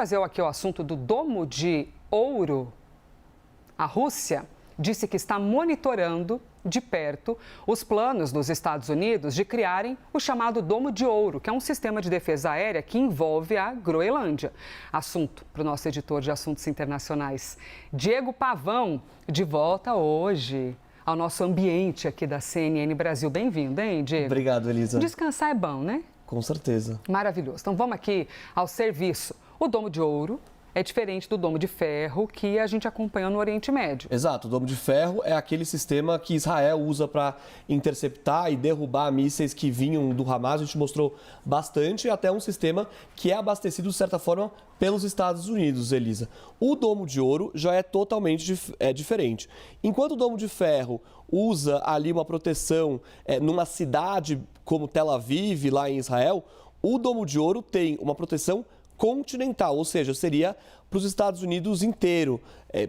trazer aqui o assunto do Domo de Ouro. A Rússia disse que está monitorando de perto os planos dos Estados Unidos de criarem o chamado Domo de Ouro, que é um sistema de defesa aérea que envolve a Groenlândia. Assunto para o nosso editor de assuntos internacionais, Diego Pavão, de volta hoje ao nosso ambiente aqui da CNN Brasil. Bem-vindo, hein, Diego? Obrigado, Elisa. Descansar é bom, né? Com certeza. Maravilhoso. Então vamos aqui ao serviço. O Domo de Ouro é diferente do Domo de Ferro que a gente acompanha no Oriente Médio. Exato, o Domo de Ferro é aquele sistema que Israel usa para interceptar e derrubar mísseis que vinham do Hamas. A gente mostrou bastante, até um sistema que é abastecido, de certa forma, pelos Estados Unidos, Elisa. O Domo de Ouro já é totalmente diferente. Enquanto o Domo de Ferro usa ali uma proteção numa cidade como Tel Aviv, lá em Israel, o Domo de Ouro tem uma proteção continental, ou seja, seria para os Estados Unidos inteiro,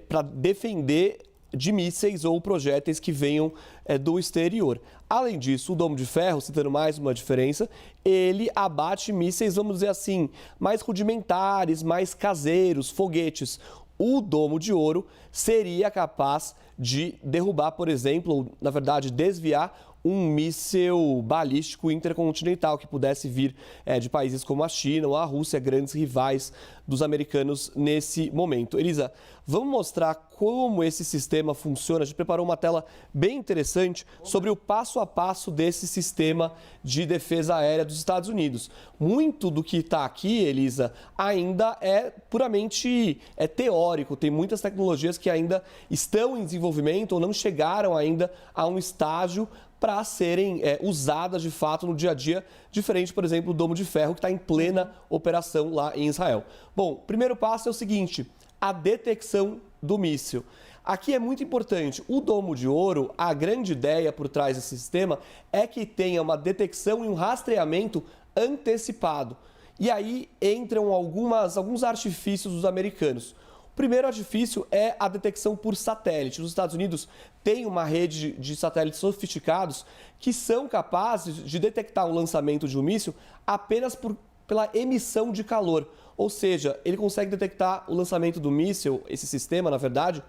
para defender de mísseis ou projéteis que venham do exterior. Além disso, o Domo de Ferro, citando mais uma diferença, ele abate mísseis, vamos dizer assim, mais rudimentares, mais caseiros, foguetes. O Domo de Ouro seria capaz de derrubar, por exemplo, ou, na verdade, desviar um míssil balístico intercontinental que pudesse vir de países como a China ou a Rússia, grandes rivais dos americanos nesse momento. Elisa, vamos mostrar como esse sistema funciona. A gente preparou uma tela bem interessante sobre o passo a passo desse sistema de defesa aérea dos Estados Unidos. Muito do que está aqui, Elisa, ainda é puramente teórico. Tem muitas tecnologias que ainda estão em desenvolvimento ou não chegaram ainda a um estágio para serem usadas de fato no dia a dia, diferente, por exemplo, do Domo de Ferro, que está em plena operação lá em Israel. Bom, o primeiro passo é o seguinte: a detecção do míssil. Aqui é muito importante. O Domo de Ouro, a grande ideia por trás desse sistema é que tenha uma detecção e um rastreamento antecipado. E aí entram alguns artifícios dos americanos. O primeiro artifício é a detecção por satélite. Os Estados Unidos têm uma rede de satélites sofisticados que são capazes de detectar o lançamento de um míssil apenas pela emissão de calor. Ou seja, ele consegue detectar o lançamento do míssil, esse sistema, na verdade,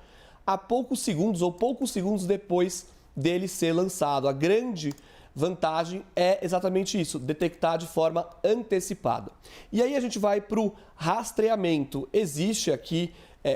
a poucos segundos depois dele ser lançado. A grande vantagem é exatamente isso, detectar de forma antecipada. E aí a gente vai para o rastreamento. Existe aqui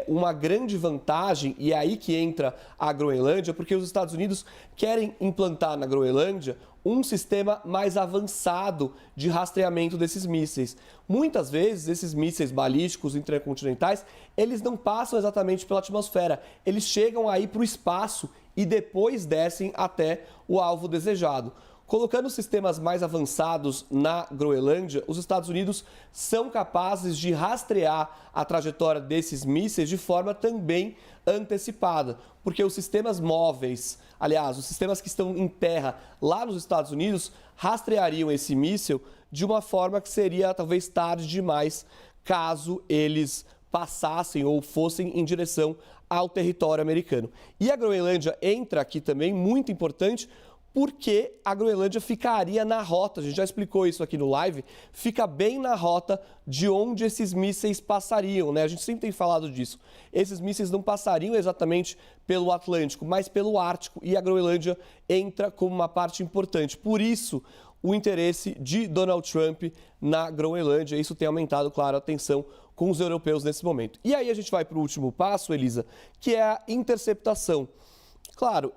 uma grande vantagem, e é aí que entra a Groenlândia, porque os Estados Unidos querem implantar na Groenlândia um sistema mais avançado de rastreamento desses mísseis. Muitas vezes, esses mísseis balísticos intercontinentais, eles não passam exatamente pela atmosfera, eles chegam aí para o espaço e depois descem até o alvo desejado. Colocando sistemas mais avançados na Groenlândia, os Estados Unidos são capazes de rastrear a trajetória desses mísseis de forma também antecipada, porque os sistemas móveis, aliás, os sistemas que estão em terra lá nos Estados Unidos, rastreariam esse míssil de uma forma que seria talvez tarde demais, caso eles passassem ou fossem em direção ao território americano. E a Groenlândia entra aqui também, muito importante, porque a Groenlândia ficaria na rota, a gente já explicou isso aqui no live, fica bem na rota de onde esses mísseis passariam, né? A gente sempre tem falado disso. Esses mísseis não passariam exatamente pelo Atlântico, mas pelo Ártico, e a Groenlândia entra como uma parte importante. Por isso, o interesse de Donald Trump na Groenlândia, isso tem aumentado, claro, a tensão com os europeus nesse momento. E aí a gente vai para o último passo, Elisa, que é a interceptação. Claro,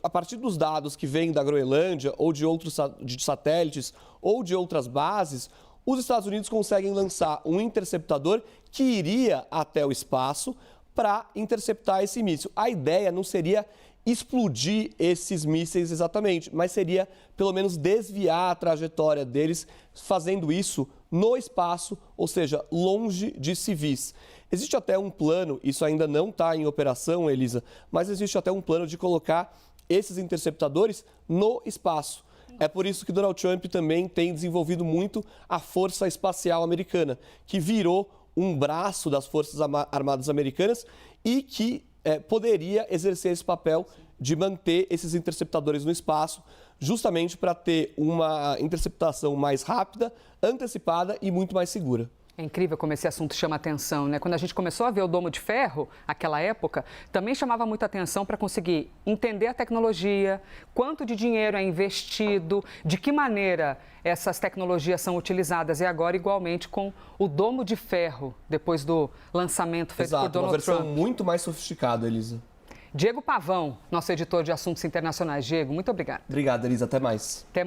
a partir dos dados que vêm da Groenlândia ou de outros satélites ou de outras bases, os Estados Unidos conseguem lançar um interceptador que iria até o espaço para interceptar esse míssil. A ideia não seria explodir esses mísseis exatamente, mas seria pelo menos desviar a trajetória deles, fazendo isso no espaço, ou seja, longe de civis. Existe até um plano, isso ainda não está em operação, Elisa, mas existe até um plano de colocar esses interceptadores no espaço. É por isso que Donald Trump também tem desenvolvido muito a Força Espacial Americana, que virou um braço das Forças Armadas Americanas e que poderia exercer esse papel de manter esses interceptadores no espaço, justamente para ter uma interceptação mais rápida, antecipada e muito mais segura. É incrível como esse assunto chama atenção, né? Quando a gente começou a ver o domo de ferro, aquela época, também chamava muita atenção para conseguir entender a tecnologia, quanto de dinheiro é investido, de que maneira essas tecnologias são utilizadas. E agora, igualmente, com o domo de ferro, depois do lançamento feito por Donald uma versão Trump. muito mais sofisticada, Elisa. Diego Pavão, nosso editor de assuntos internacionais. Diego, muito obrigada. Obrigado, Elisa. Até mais. Até